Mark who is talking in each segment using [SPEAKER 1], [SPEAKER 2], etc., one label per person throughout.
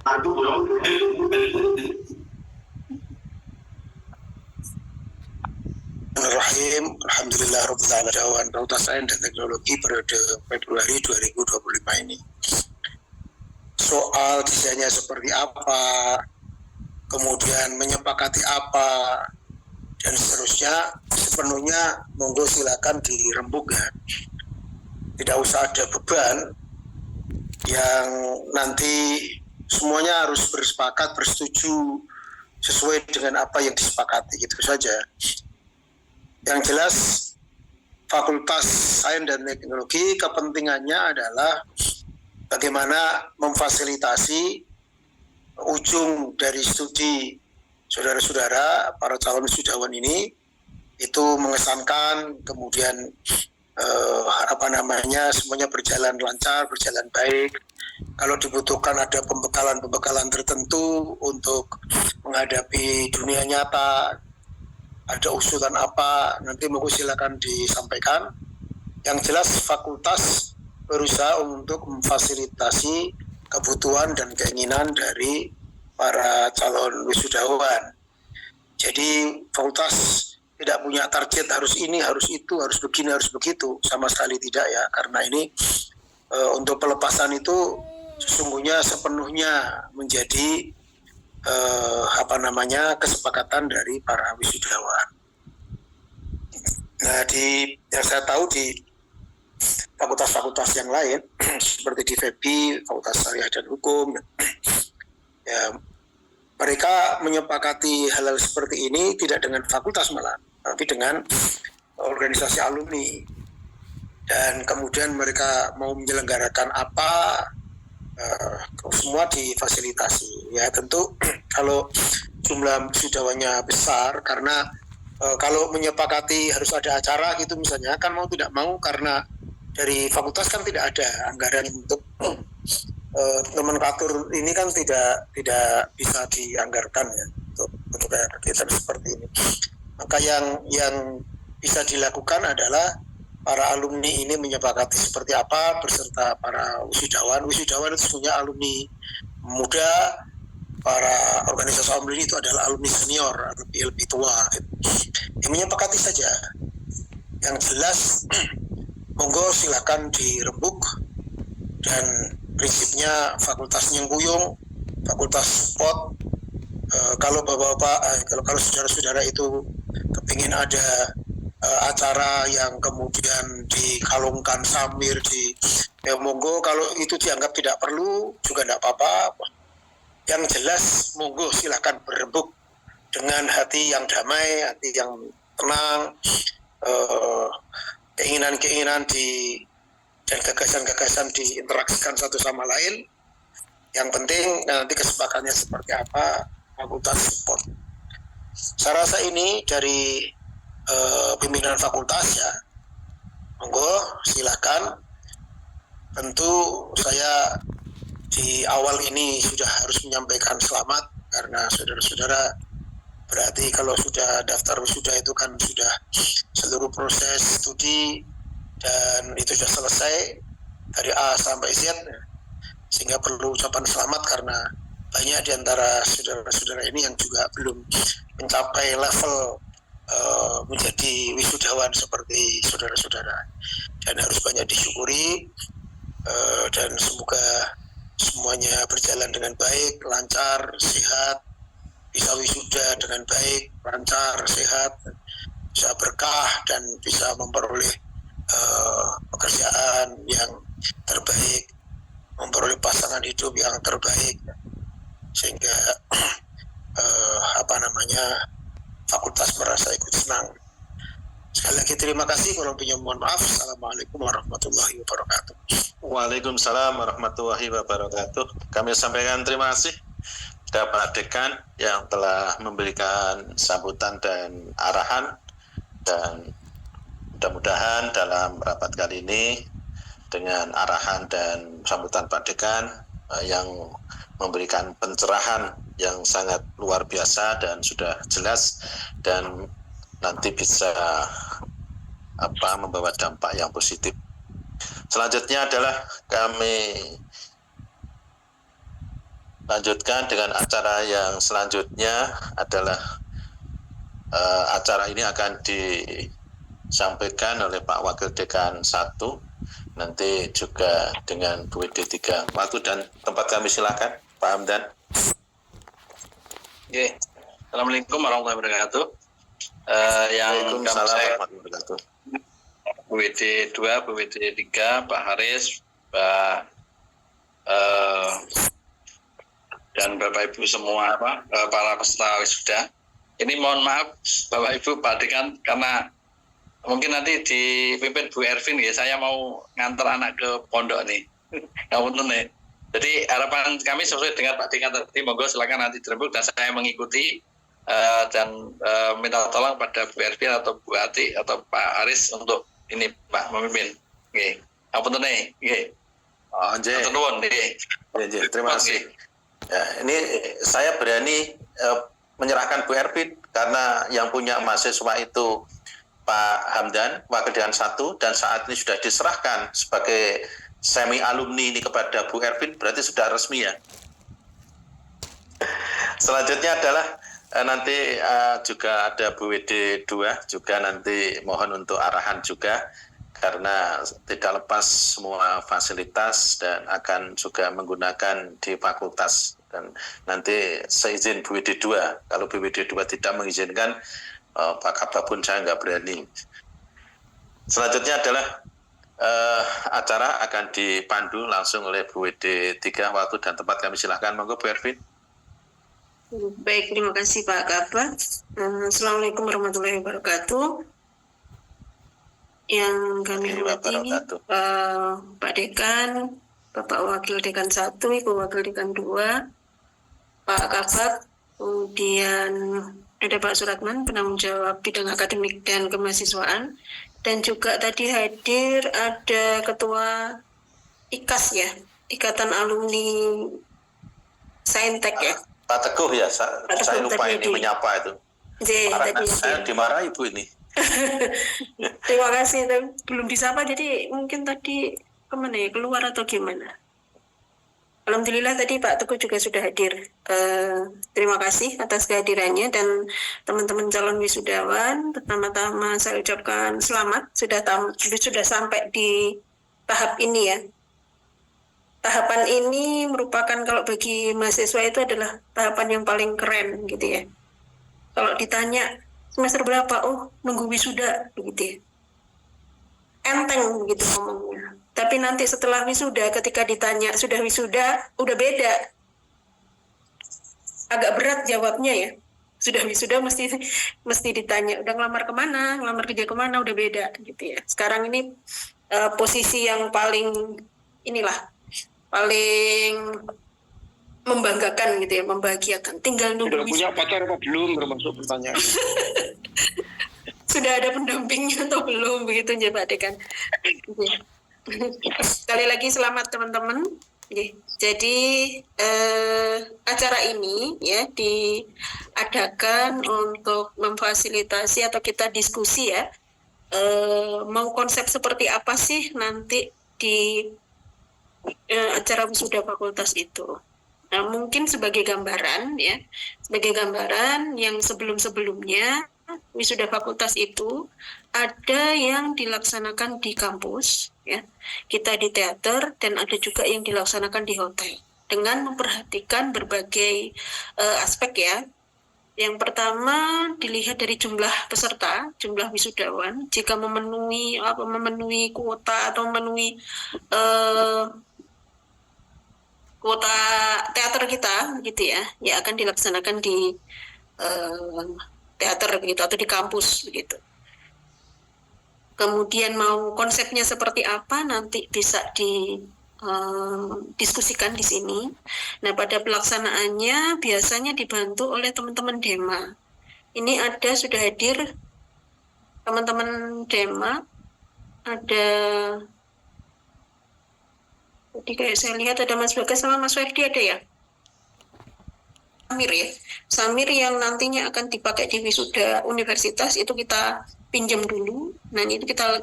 [SPEAKER 1] Bismillahirrahmanirrahim. Alhamdulillah Rabbil Alamin. Fakultas Sains dan Teknologi periode Februari 2025 ini. Soal desainnya seperti apa, kemudian menyepakati apa, dan seterusnya, sepenuhnya monggo silakan dirembuk ya. Tidak usah ada beban yang nanti semuanya harus bersepakat, bersetuju sesuai dengan apa yang disepakati, gitu saja. Yang jelas Fakultas Sains dan Teknologi kepentingannya adalah bagaimana memfasilitasi ujung dari studi saudara-saudara para calon wisudawan ini itu mengesankan, kemudian semuanya berjalan lancar, berjalan baik. Kalau dibutuhkan ada pembekalan tertentu untuk menghadapi dunia nyata, ada usulan apa, nanti monggo silakan disampaikan. Yang jelas fakultas berusaha untuk memfasilitasi kebutuhan dan keinginan dari para calon wisudawan. Jadi fakultas tidak punya target harus ini, harus itu, harus begini, harus begitu, sama sekali tidak ya. Karena ini untuk pelepasan itu sesungguhnya sepenuhnya menjadi kesepakatan dari para wisudawan. Nah, yang saya tahu di fakultas-fakultas yang lain seperti di FEBI, Fakultas Syariah dan Hukum, ya mereka menyepakati hal-hal seperti ini tidak dengan fakultas malah, tapi dengan organisasi alumni. Dan kemudian mereka mau menyelenggarakan apa, semua difasilitasi. Ya tentu kalau jumlah wisudawannya besar, karena kalau menyepakati harus ada acara gitu misalnya, kan mau tidak mau karena dari fakultas kan tidak ada anggaran untuk nomenklatur ini kan tidak bisa dianggarkan ya untuk kegiatan seperti ini. Maka yang bisa dilakukan adalah para alumni ini menyepakati seperti apa beserta para wisudawan. Wisudawan itu sebenarnya alumni muda, para organisasi alumni itu adalah alumni senior, lebih tua. Yang menyepakati saja. Yang jelas monggo silakan dirembuk, dan prinsipnya fakultas nyengkuyung, fakultas support. Kalau bapak-bapak, kalau saudara-saudara itu kepingin ada acara yang kemudian dikalungkan samir monggo. Kalau itu dianggap tidak perlu juga tidak apa-apa. Yang jelas monggo silakan berembuk dengan hati yang damai, hati yang tenang, keinginan-keinginan dan gagasan-gagasan diinteraksikan satu sama lain. Yang penting nanti kesepakatannya seperti apa, fakultas support. Saya rasa ini dari pimpinan fakultas ya, monggo silakan. Tentu saya di awal ini sudah harus menyampaikan selamat, karena saudara-saudara berarti kalau sudah daftar wisuda itu kan sudah seluruh proses studi dan itu sudah selesai dari A sampai Z, sehingga perlu ucapan selamat karena banyak di antara saudara-saudara ini yang juga belum mencapai level menjadi wisudawan seperti saudara-saudara, dan harus banyak disyukuri, dan semoga semuanya berjalan dengan baik, lancar, sehat, bisa wisuda dengan baik, lancar, sehat, bisa berkah dan bisa memperoleh pekerjaan yang terbaik, memperoleh pasangan hidup yang terbaik, sehingga fakultas merasa ikut senang. Sekali lagi terima kasih, kurang lebihnya mohon maaf. Assalamualaikum warahmatullahi wabarakatuh.
[SPEAKER 2] Waalaikumsalam warahmatullahi wabarakatuh. Kami sampaikan terima kasih kepada Pak Dekan yang telah memberikan sambutan dan arahan, dan mudah-mudahan dalam rapat kali ini dengan arahan dan sambutan Pak Dekan yang memberikan pencerahan yang sangat luar biasa dan sudah jelas, dan nanti bisa membawa dampak yang positif. Selanjutnya adalah kami lanjutkan dengan acara yang selanjutnya adalah acara ini akan disampaikan oleh Pak Wakil Dekan 1, nanti juga dengan Bu WD 3. Waktu dan tempat kami silakan, Pak Hamdan.
[SPEAKER 3] Oke. Assalamualaikum warahmatullahi wabarakatuh. Yang
[SPEAKER 2] Waalaikumsalam
[SPEAKER 3] saya
[SPEAKER 2] warahmatullahi wabarakatuh.
[SPEAKER 3] BWD 2, BWD 3, Pak Haris, Pak dan Bapak Ibu semua para peserta wisuda. Ini mohon maaf Bapak Ibu Pak Dekan karena mungkin nanti dipimpin Bu Ervin ya, saya mau ngantar anak ke pondok nih. Ngapunten nih. Jadi harapan kami sesuai dengan Pak Dekan tadi, monggo silakan nanti dirembuk dan saya mengikuti dan minta tolong pada Bu Ervin atau Bu Ati atau Pak Haris untuk ini Pak memimpin. Nggih. Ngapunten nih. Nggih.
[SPEAKER 2] Oh, nggih.
[SPEAKER 3] Nggih.
[SPEAKER 2] Terima kasih. Ya, ini saya berani menyerahkan Bu Ervin karena yang punya mahasiswa itu Pak Hamdan, Wakil Dekan 1, dan saat ini sudah diserahkan sebagai semi alumni ini kepada Bu Ervin, berarti sudah resmi ya. Selanjutnya adalah nanti juga ada Bu WD 2, juga nanti mohon untuk arahan juga, karena tidak lepas semua fasilitas dan akan juga menggunakan di fakultas. Dan nanti seizin Bu WD 2, kalau Bu WD 2 tidak mengizinkan, Pak Kapta pun saya nggak berani. Selanjutnya adalah acara akan dipandu langsung oleh Bu WD 3, waktu dan tempat kami silahkan. Monggo Bu Ervin.
[SPEAKER 4] Baik, terima kasih Pak Kabak. Assalamualaikum warahmatullahi wabarakatuh. Yang kami hormati Pak Dekan, Bapak Wakil Dekan 1, Ibu Wakil Dekan 2, Pak Kabak, kemudian ada Pak Suratman, penanggung jawab bidang akademik dan kemahasiswaan, dan juga tadi hadir ada Ketua IKAS ya, Ikatan Alumni Saintek ya.
[SPEAKER 2] Pak Teguh ya, saya lupa ini menyapa itu. Saya dimarahi Ibu ini.
[SPEAKER 4] Terima kasih, belum disapa jadi mungkin tadi kemana ya, keluar atau gimana. Alhamdulillah tadi Pak Teguh juga sudah hadir. Terima kasih atas kehadirannya dan teman-teman calon wisudawan. Pertama-tama saya ucapkan selamat sudah sampai di tahap ini ya. Tahapan ini merupakan kalau bagi mahasiswa itu adalah tahapan yang paling keren gitu ya. Kalau ditanya semester berapa, oh nunggu wisuda begitu ya. Enteng gitu ngomongnya. Tapi nanti setelah wisuda, ketika ditanya sudah wisuda, udah beda. Agak berat jawabnya ya. Sudah wisuda mesti ditanya, udah ngelamar kemana, ngelamar kerja kemana, udah beda gitu ya. Sekarang ini posisi yang paling paling membanggakan gitu ya, membahagiakan. Tinggal nunggu
[SPEAKER 1] wisuda. Sudah punya pacar apa belum, termasuk pertanyaan.
[SPEAKER 4] Sudah ada pendampingnya atau belum, begitu ya Pak Dekan. Sekali lagi selamat teman-teman. Jadi acara ini ya diadakan untuk memfasilitasi atau kita diskusi ya, mau konsep seperti apa sih nanti di acara wisuda fakultas itu. Nah, mungkin sebagai gambaran ya, sebagai gambaran yang sebelum-sebelumnya wisuda fakultas itu ada yang dilaksanakan di kampus ya, kita di teater, dan ada juga yang dilaksanakan di hotel dengan memperhatikan berbagai aspek ya. Yang pertama dilihat dari jumlah peserta, jumlah wisudawan. Jika memenuhi kuota atau memenuhi kuota teater kita gitu ya, ya akan dilaksanakan di teater begitu atau di kampus begitu. Kemudian mau konsepnya seperti apa nanti bisa didiskusikan di sini. Nah, pada pelaksanaannya biasanya dibantu oleh teman-teman Dema. Ini sudah hadir teman-teman Dema. Ada tadi kayak saya lihat ada Mas Bagas sama Mas Ferdi ada ya? Samir ya. Samir yang nantinya akan dipakai di wisuda universitas itu kita pinjam dulu. Nah, itu kita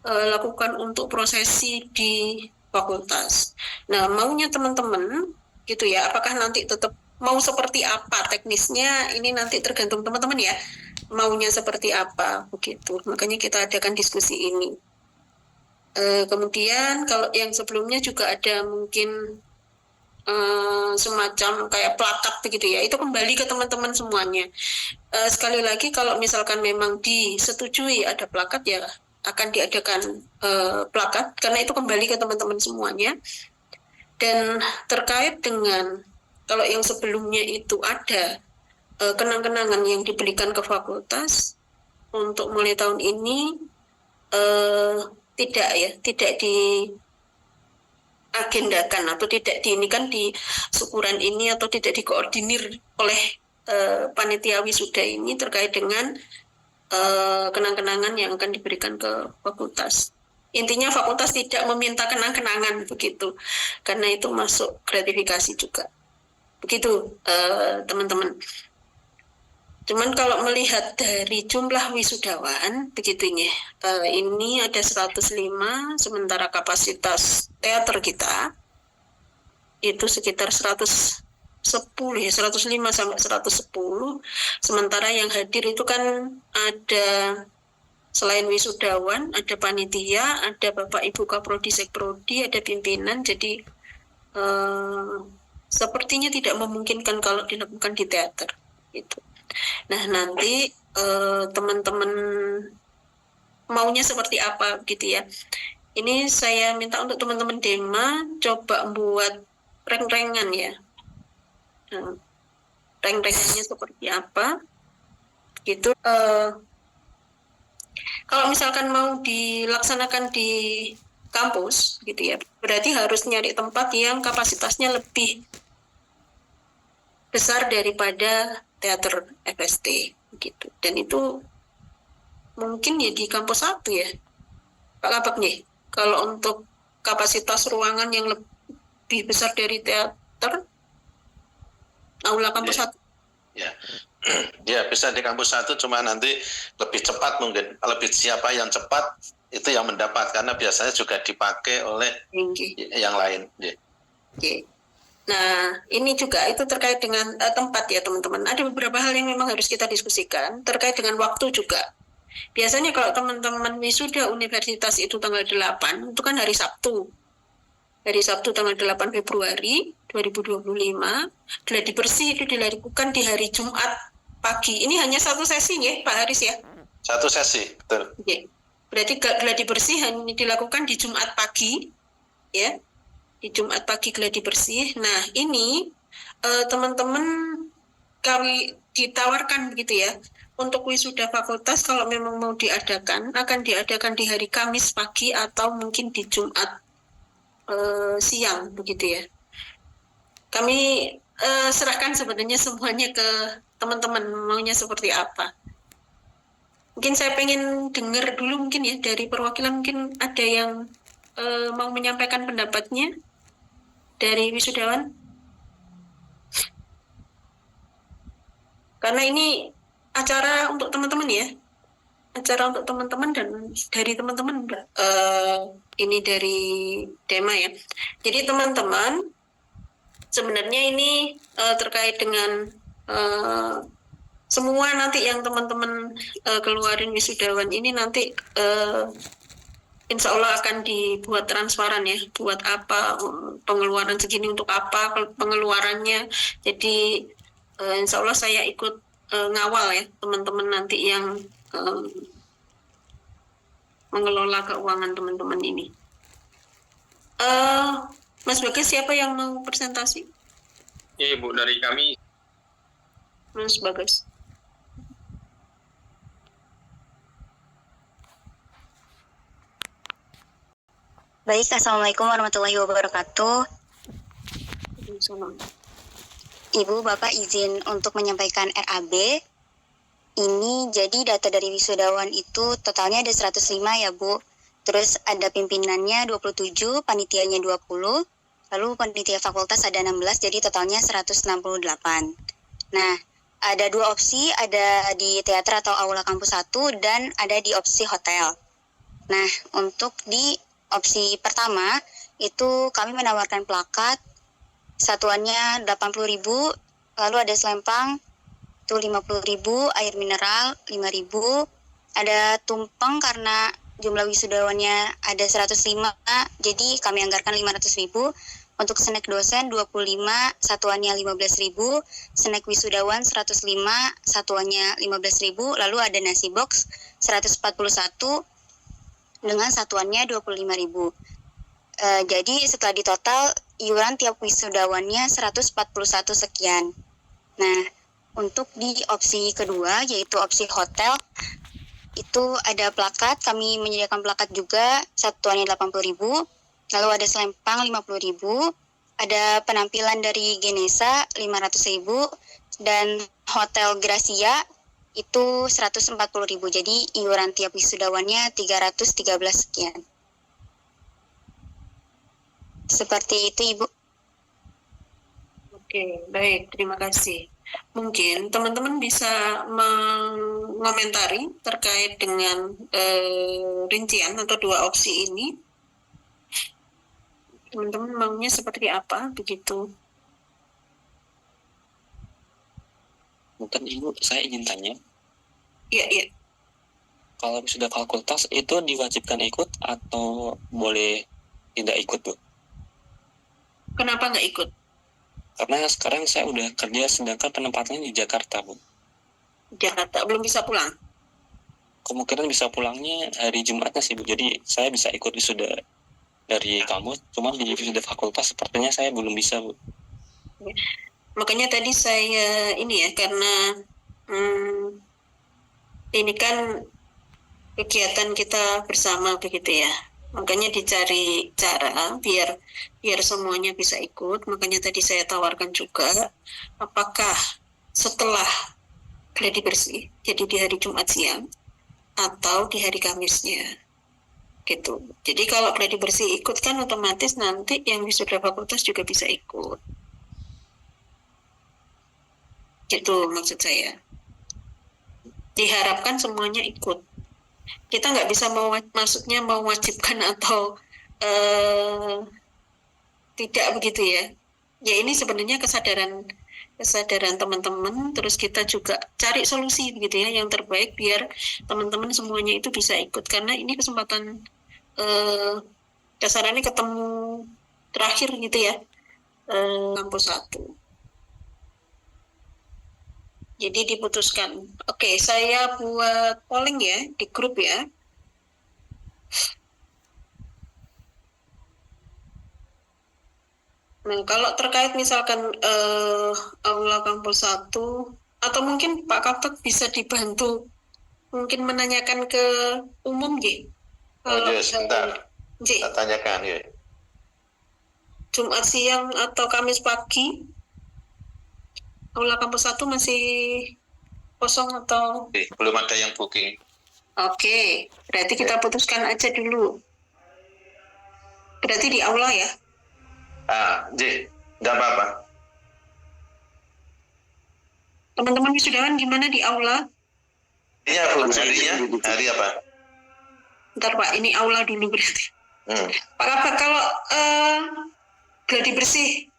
[SPEAKER 4] lakukan untuk prosesi di fakultas. Nah, maunya teman-teman gitu ya. Apakah nanti tetap mau seperti apa teknisnya, ini nanti tergantung teman-teman ya, maunya seperti apa begitu. Makanya kita adakan diskusi ini. Kemudian kalau yang sebelumnya juga ada mungkin semacam kayak plakat begitu ya, itu kembali ke teman-teman semuanya. Sekali lagi kalau misalkan memang disetujui ada plakat ya akan diadakan plakat, karena itu kembali ke teman-teman semuanya. Dan terkait dengan kalau yang sebelumnya itu ada kenang-kenangan yang diberikan ke fakultas, untuk mulai tahun ini tidak diagendakan atau tidak diinikan di syukuran ini, atau tidak dikoordinir oleh panitia wisuda ini terkait dengan kenang-kenangan yang akan diberikan ke fakultas. Intinya fakultas tidak meminta kenang-kenangan begitu, karena itu masuk gratifikasi juga. Begitu teman-teman. Cuman kalau melihat dari jumlah wisudawan begitunya, ini ada 105, sementara kapasitas teater kita itu sekitar 110 ya, 105 sampai 110. Sementara yang hadir itu kan ada selain wisudawan, ada panitia, ada Bapak Ibu Kaprodi Sekprodi, ada pimpinan, jadi sepertinya tidak memungkinkan kalau dilakukan di teater gitu. Nah, nanti teman-teman maunya seperti apa gitu ya. Ini saya minta untuk teman-teman Dema coba buat reng-rengan ya. Nah, reng-rengannya seperti apa gitu. Kalau misalkan mau dilaksanakan di kampus gitu ya, berarti harus nyari tempat yang kapasitasnya lebih besar daripada teater FST gitu. Dan itu mungkin ya di kampus 1 ya, Pak Kabak nih. Kalau untuk kapasitas ruangan yang lebih besar dari teater, aula kampus 1.
[SPEAKER 2] Ya. Ya, bisa di kampus 1, cuma nanti lebih cepat mungkin. Lebih siapa yang cepat itu yang mendapat, karena biasanya juga dipakai oleh yang lain.
[SPEAKER 4] Oke. Nah, ini juga itu terkait dengan tempat ya teman-teman. Ada beberapa hal yang memang harus kita diskusikan terkait dengan waktu juga. Biasanya kalau teman-teman wisuda universitas itu tanggal 8, itu kan hari Sabtu. Hari Sabtu tanggal 8 Februari 2025, gladi bersih itu dilakukan di hari Jumat pagi. Ini hanya satu sesi ya, Pak Haris ya?
[SPEAKER 2] Satu sesi, betul.
[SPEAKER 4] Oke. Berarti gladi bersih hanya dilakukan di Jumat pagi, ya? Di Jumat pagi gladi bersih. Nah, ini teman-teman kami ditawarkan begitu ya, untuk wisuda fakultas kalau memang mau diadakan, akan diadakan di hari Kamis pagi atau mungkin di Jumat siang begitu ya. Kami serahkan sebenarnya semuanya ke teman-teman maunya seperti apa. Mungkin saya pengen dengar dulu mungkin ya dari perwakilan, mungkin ada yang mau menyampaikan pendapatnya dari wisudawan. Karena ini acara untuk teman-teman ya, acara untuk teman-teman dan dari teman-teman ini dari Dema ya. Jadi teman-teman sebenarnya ini terkait dengan semua nanti yang teman-teman keluarin wisudawan ini nanti insya Allah akan dibuat transparan ya, buat apa pengeluaran segini, untuk apa pengeluarannya. Jadi insya Allah saya ikut ngawal ya teman-teman nanti yang mengelola keuangan teman-teman ini. Mas Bagas, siapa yang mau presentasi?
[SPEAKER 5] Ya, Ibu, dari kami.
[SPEAKER 4] Mas Bagas.
[SPEAKER 6] Baik, Assalamualaikum warahmatullahi wabarakatuh. Ibu, Bapak izin untuk menyampaikan RAB. Ini jadi data dari wisudawan itu totalnya ada 105 ya Bu. Terus ada pimpinannya 27, panitianya 20, lalu panitia fakultas ada 16, jadi totalnya 168. Nah, ada dua opsi, ada di teater atau aula kampus 1 dan ada di opsi hotel. Nah, untuk di opsi pertama itu kami menawarkan plakat satuannya 80.000, lalu ada selempang itu 50.000, air mineral 5.000, ada tumpeng karena jumlah wisudawannya ada 105, jadi kami anggarkan 500.000. Untuk snack dosen 25, satuannya 15.000, snack wisudawan 105, satuannya 15.000, lalu ada nasi box 141 dengan satuannya 25.000. Jadi setelah ditotal iuran tiap wisudawannya 141 sekian. Nah, untuk di opsi kedua yaitu opsi hotel itu ada plakat, kami menyediakan plakat juga, satuannya 80.000. Lalu ada selempang 50.000, ada penampilan dari Genesa 500.000, dan Hotel Gracia itu 140.000. Jadi iuran tiap wisudawannya 313 sekian. Seperti itu, Ibu.
[SPEAKER 4] Oke, baik, terima kasih. Mungkin teman-teman bisa mengomentari terkait dengan rincian atau dua opsi ini. Teman-teman maunya seperti apa begitu?
[SPEAKER 7] Mungkin Ibu, saya ingin tanya,
[SPEAKER 4] Iya.
[SPEAKER 7] kalau sudah fakultas itu diwajibkan ikut atau boleh tidak ikut, Bu?
[SPEAKER 4] Kenapa nggak ikut?
[SPEAKER 7] Karena sekarang saya udah kerja sedangkan penempatannya di Jakarta, Bu.
[SPEAKER 4] Jakarta belum bisa pulang.
[SPEAKER 7] Kemungkinan bisa pulangnya hari Jumatnya sih, Bu. Jadi saya bisa ikut wisuda dari kampus, cuma di wisuda fakultas sepertinya saya belum bisa, Bu.
[SPEAKER 4] Makanya tadi saya ini ya, karena ini kan kegiatan kita bersama begitu ya. Makanya dicari cara biar semuanya bisa ikut. Makanya tadi saya tawarkan juga, apakah setelah gladi bersih, jadi di hari Jumat siang atau di hari Kamisnya, gitu. Jadi kalau gladi bersih ikut kan otomatis nanti yang wisuda fakultas juga bisa ikut. Gitu maksud saya. Diharapkan semuanya ikut. Kita nggak bisa maksudnya mewajibkan atau tidak begitu ya. Ya ini sebenarnya kesadaran teman-teman, terus kita juga cari solusi begitu ya yang terbaik biar teman-teman semuanya itu bisa ikut, karena ini kesempatan kasarannya ketemu terakhir gitu ya, kampus 1. Jadi diputuskan. Oke, saya buat polling ya di grup ya. Nah, kalau terkait misalkan aula kampus 1, atau mungkin Pak Kaptek bisa dibantu mungkin menanyakan ke umum ya.
[SPEAKER 2] Sebentar.
[SPEAKER 4] J,
[SPEAKER 2] Kita tanyakan ya.
[SPEAKER 4] Jumat siang atau Kamis pagi, aula kampus 1 masih kosong atau?
[SPEAKER 2] Belum ada yang booking.
[SPEAKER 4] Oke, berarti kita putuskan aja dulu. Berarti di aula ya?
[SPEAKER 2] Enggak apa-apa.
[SPEAKER 4] Teman-teman wisudawan gimana di aula?
[SPEAKER 2] Harinya hari apa?
[SPEAKER 4] Bentar Pak, ini aula dulu berarti. Pak Kaptek, kalau gladi bersih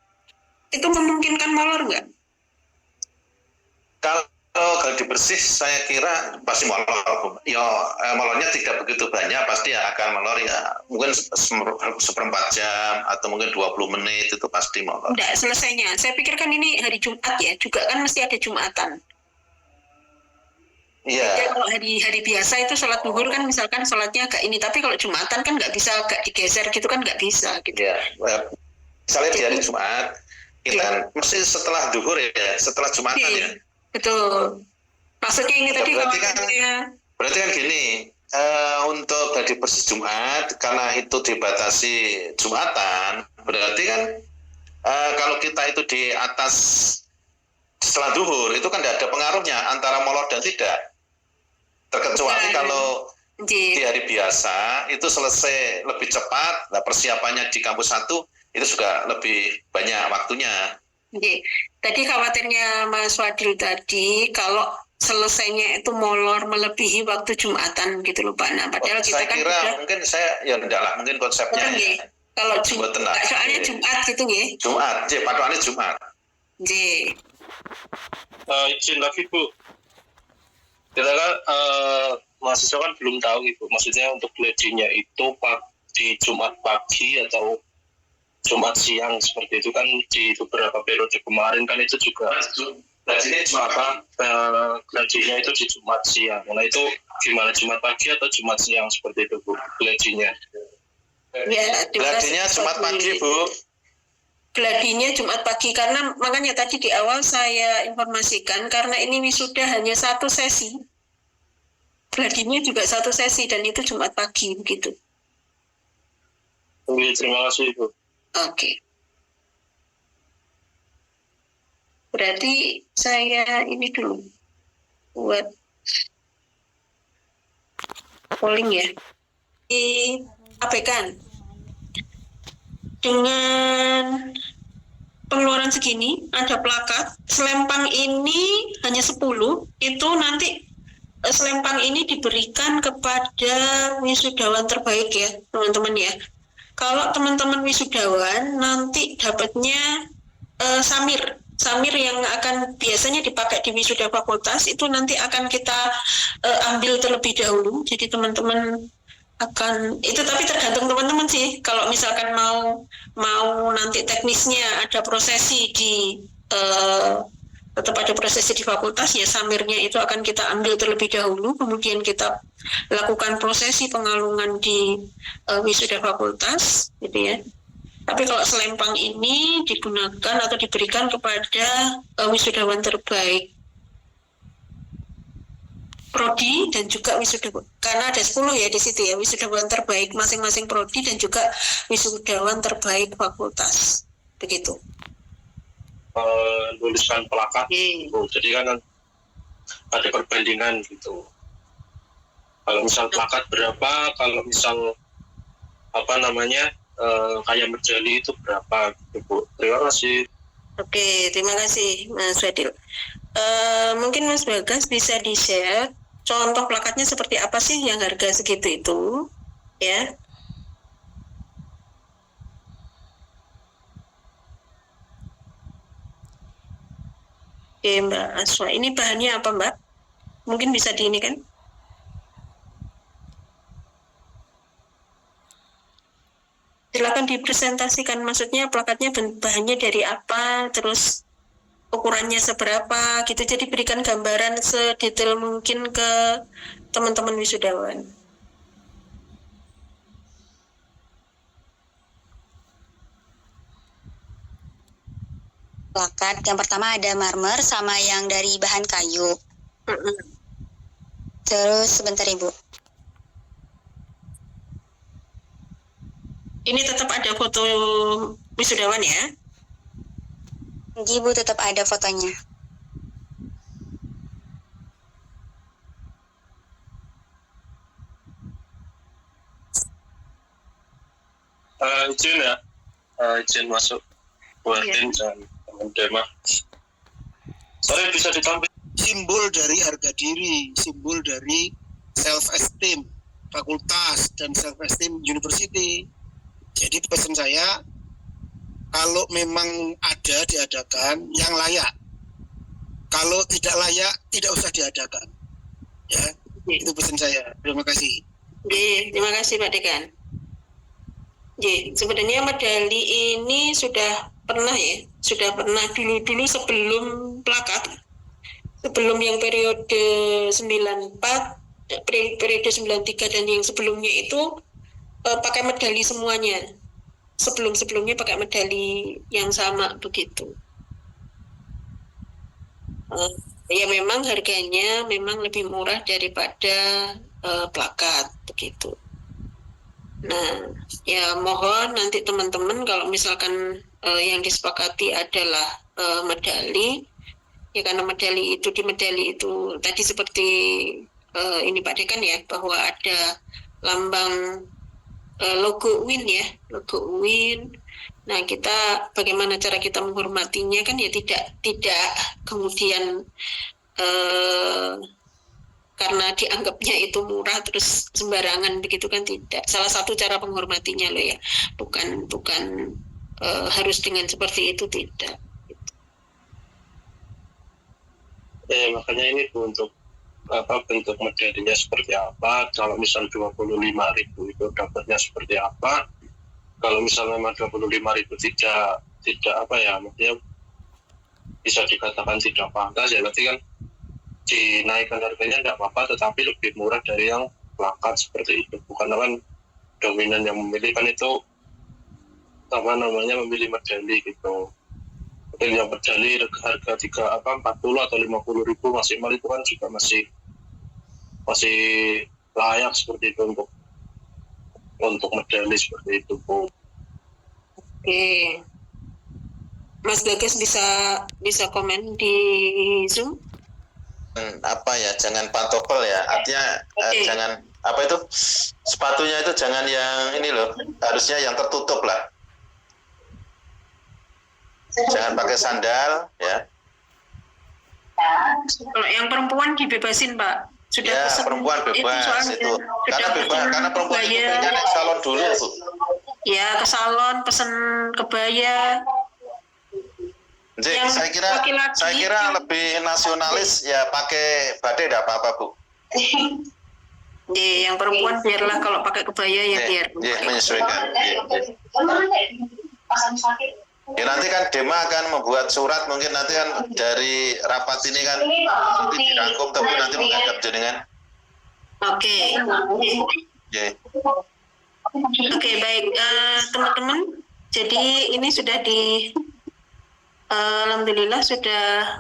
[SPEAKER 4] itu memungkinkan molor nggak?
[SPEAKER 2] Kalau gladi bersih saya kira pasti molor. Ya, molornya tidak begitu banyak, pasti akan molor ya. Mungkin seperempat jam atau mungkin 20 menit itu pasti molor.
[SPEAKER 4] Enggak, selesainya. Saya pikir kan ini hari Jumat ya, juga kan mesti ada Jumatan.
[SPEAKER 2] Iya.
[SPEAKER 4] Ya, kalau hari biasa itu sholat duhur kan misalkan sholatnya agak ini, tapi kalau Jumatan kan nggak bisa agak digeser gitu kan nggak bisa gitu.
[SPEAKER 2] Ya, misalnya di hari Jumat kita mesti setelah duhur ya, setelah Jumatan ya.
[SPEAKER 4] Betul. Maksudnya ini tadi
[SPEAKER 2] berarti kan gini, untuk gladi bersih Jumat karena itu dibatasi Jumatan, berarti kan kalau kita itu di atas setelah duhur itu kan tidak ada pengaruhnya antara molor dan tidak. Terkecuali kalau di hari biasa itu selesai lebih cepat, nah persiapannya di kampus 1 itu juga lebih banyak waktunya.
[SPEAKER 4] Oke. Tadi khawatirnya Mas Fadil tadi kalau selesainya itu molor melebihi waktu Jumatan gitu loh Pak. Nah, padahal kita
[SPEAKER 2] saya
[SPEAKER 4] kan
[SPEAKER 2] kira mungkin saya ya enggak lah, mungkin konsepnya
[SPEAKER 4] Kalau Jumat,
[SPEAKER 2] Mboten lah.
[SPEAKER 4] soalnya Jumat gitu nggih.
[SPEAKER 2] Jumat, patokannya Jumat.
[SPEAKER 4] Nggih.
[SPEAKER 8] Izin lagi Bu, kita kan mahasiswa kan belum tahu Ibu, maksudnya untuk pledgingnya itu di Jumat pagi atau Jumat siang seperti itu kan di beberapa periode kemarin kan itu juga pledgingnya itu di Jumat siang. Nah itu gimana, Jumat pagi atau Jumat siang seperti itu Bu pledgingnya?
[SPEAKER 4] Ya,
[SPEAKER 2] Gladinya Jumat pagi, Bu.
[SPEAKER 4] Gladinya Jumat pagi, karena makanya tadi di awal saya informasikan karena ini wisuda hanya satu sesi. Gladinya juga satu sesi dan itu Jumat pagi begitu.
[SPEAKER 8] Oke, terima kasih Bu.
[SPEAKER 4] Oke. Berarti saya ini dulu buat polling ya. Diabaikan. Dengan pengeluaran segini, ada plakat, selempang ini hanya 10, itu nanti selempang ini diberikan kepada wisudawan terbaik ya, teman-teman ya. Kalau teman-teman wisudawan nanti dapatnya Samir yang akan biasanya dipakai di wisuda fakultas itu nanti akan kita ambil terlebih dahulu. Jadi teman-teman akan itu, tapi tergantung teman-teman sih. Kalau misalkan mau nanti teknisnya ada prosesi tetap ada prosesi di fakultas, ya samirnya itu akan kita ambil terlebih dahulu, kemudian kita lakukan prosesi pengalungan di wisuda fakultas gitu ya. Tapi kalau selempang ini digunakan atau diberikan kepada wisudawan terbaik prodi dan juga wisudawan, karena ada 10 ya di situ ya, wisudawan terbaik masing-masing prodi dan juga wisudawan terbaik fakultas begitu.
[SPEAKER 8] Tuliskan plakat gitu. Jadi kan ada perbandingan gitu. Kalau misal plakat berapa, kalau misal kayak medali itu berapa gitu Bu. Terima kasih.
[SPEAKER 4] Oke, terima kasih Mas Fadil. Mungkin Mas Bagas bisa di-share contoh plakatnya seperti apa sih yang harga segitu itu ya. Oke Mbak Aswa, ini bahannya apa Mbak? Mungkin bisa di ini kan? Silakan dipresentasikan, maksudnya plakatnya bahannya dari apa, terus ukurannya seberapa gitu, jadi berikan gambaran sedetail mungkin ke teman-teman wisudawan.
[SPEAKER 6] Plakat yang pertama ada marmer sama yang dari bahan kayu. Terus sebentar Ibu.
[SPEAKER 4] Ini tetap ada foto wisudawan ya?
[SPEAKER 6] Ibu tetap ada fotonya.
[SPEAKER 8] Izin ya, izin masuk buat dan teman-teman. Sorry, bisa ditampilkan
[SPEAKER 1] Simbol dari harga diri, simbol dari self esteem fakultas dan self esteem university. Jadi pesan saya, kalau memang ada diadakan yang layak, kalau tidak layak tidak usah diadakan ya. Itu pesan saya. Terima kasih.
[SPEAKER 4] Terima kasih Pak Dekan. Sebenarnya medali ini sudah pernah dulu sebelum plakat, sebelum yang periode 94, periode 93 dan yang sebelumnya itu pakai medali semuanya. Sebelum-sebelumnya pakai medali yang sama begitu. Ya memang harganya memang lebih murah daripada plakat begitu. Nah, ya mohon nanti teman-teman kalau misalkan yang disepakati adalah medali, ya karena medali itu tadi seperti ini Pak Dekan ya, bahwa ada lambang logo UIN ya, logo UIN. Nah, kita bagaimana cara kita menghormatinya kan ya tidak kemudian karena dianggapnya itu murah terus sembarangan begitu kan, tidak. Salah satu cara menghormatinya loh ya, bukan harus dengan seperti itu, tidak.
[SPEAKER 8] Makanya ini Bu, untuk bentuk medalinya seperti apa, kalau misal 25.000 itu dapatnya seperti apa, kalau misal memang 25.000 tidak apa ya, maksudnya bisa dikatakan tidak pantas ya, nanti kan dinaikkan harganya tidak apa-apa, tetapi lebih murah dari yang plakat seperti itu. Bukan kan dominan yang memilih, kan itu memilih medali gitu. Mungkin yang medali harga 40 atau 50.000 maksimal itu kan juga masih layak seperti itu untuk medali seperti itu, Bu.
[SPEAKER 4] Oke, Mas Bagas bisa komen di Zoom.
[SPEAKER 2] Jangan pantofel ya, artinya jangan sepatunya itu jangan yang ini loh, harusnya yang tertutup lah, jangan pakai sandal ya.
[SPEAKER 4] Kalau yang perempuan dibebasin Pak, sudah
[SPEAKER 2] Ya,
[SPEAKER 4] pesen
[SPEAKER 2] perempuan bebas itu, karena perempuan itu
[SPEAKER 4] kebaya.
[SPEAKER 2] pengen salon dulu Bu.
[SPEAKER 4] Ya, ke salon pesen kebaya.
[SPEAKER 2] Jadi,
[SPEAKER 4] Yang
[SPEAKER 2] saya kira lebih nasionalis ya pakai batik tidak apa-apa Bu.
[SPEAKER 4] Yang perempuan biarlah kalau pakai kebaya ya biar.
[SPEAKER 2] Menyesuaikan. Ya nanti kan Dema akan membuat surat, mungkin nanti kan dari rapat ini kan nanti dirangkum tapi nanti menghadap jenengan.
[SPEAKER 4] Oke. Oke, baik teman-teman. Jadi ini sudah alhamdulillah sudah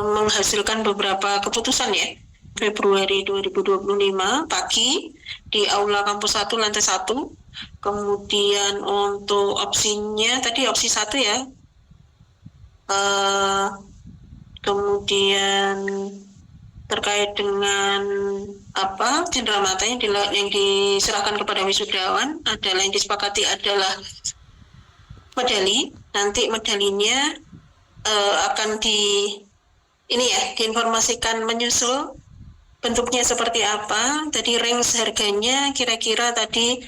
[SPEAKER 4] menghasilkan beberapa keputusan ya. Februari 2025 pagi di Aula Kampus 1 lantai 1. Kemudian untuk opsinya tadi opsi 1 ya. Kemudian terkait dengan cendera matanya yang diserahkan kepada wisudawan adalah yang disepakati adalah medali. Nanti medalinya akan diinformasikan menyusul bentuknya seperti apa. Tadi range harganya kira-kira tadi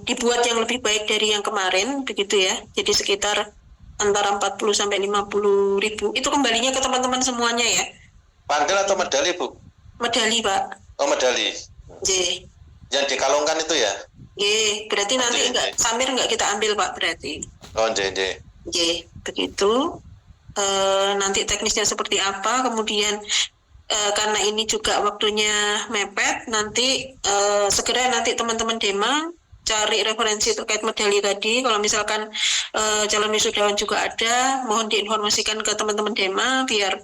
[SPEAKER 4] dibuat yang lebih baik dari yang kemarin begitu ya. Jadi sekitar antara 40 sampai 50 ribu. Itu kembalinya ke teman-teman semuanya ya.
[SPEAKER 2] Pandel atau medali Bu?
[SPEAKER 4] Medali Pak.
[SPEAKER 2] Oh medali.
[SPEAKER 4] J.
[SPEAKER 2] Yang dikalungkan itu ya?
[SPEAKER 4] Berarti nanti samir nggak kita ambil Pak berarti.
[SPEAKER 2] Oh J.
[SPEAKER 4] Begitu. Nanti teknisnya seperti apa, kemudian karena ini juga waktunya mepet, nanti segera nanti teman-teman Dema cari referensi terkait medali tadi. Kalau misalkan calon wisudawan juga ada, mohon diinformasikan ke teman-teman Dema biar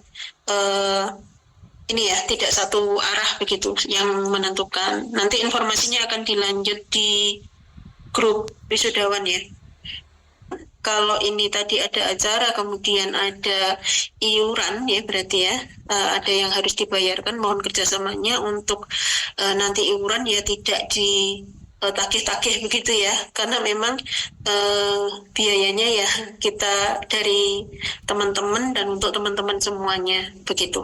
[SPEAKER 4] tidak satu arah begitu yang menentukan. Nanti informasinya akan dilanjut di grup wisudawan ya. Kalau ini tadi ada acara, kemudian ada iuran ya berarti ya, ada yang harus dibayarkan, mohon kerjasamanya untuk nanti iuran ya tidak ditagih-tagih begitu ya, karena memang biayanya ya kita dari teman-teman dan untuk teman-teman semuanya begitu.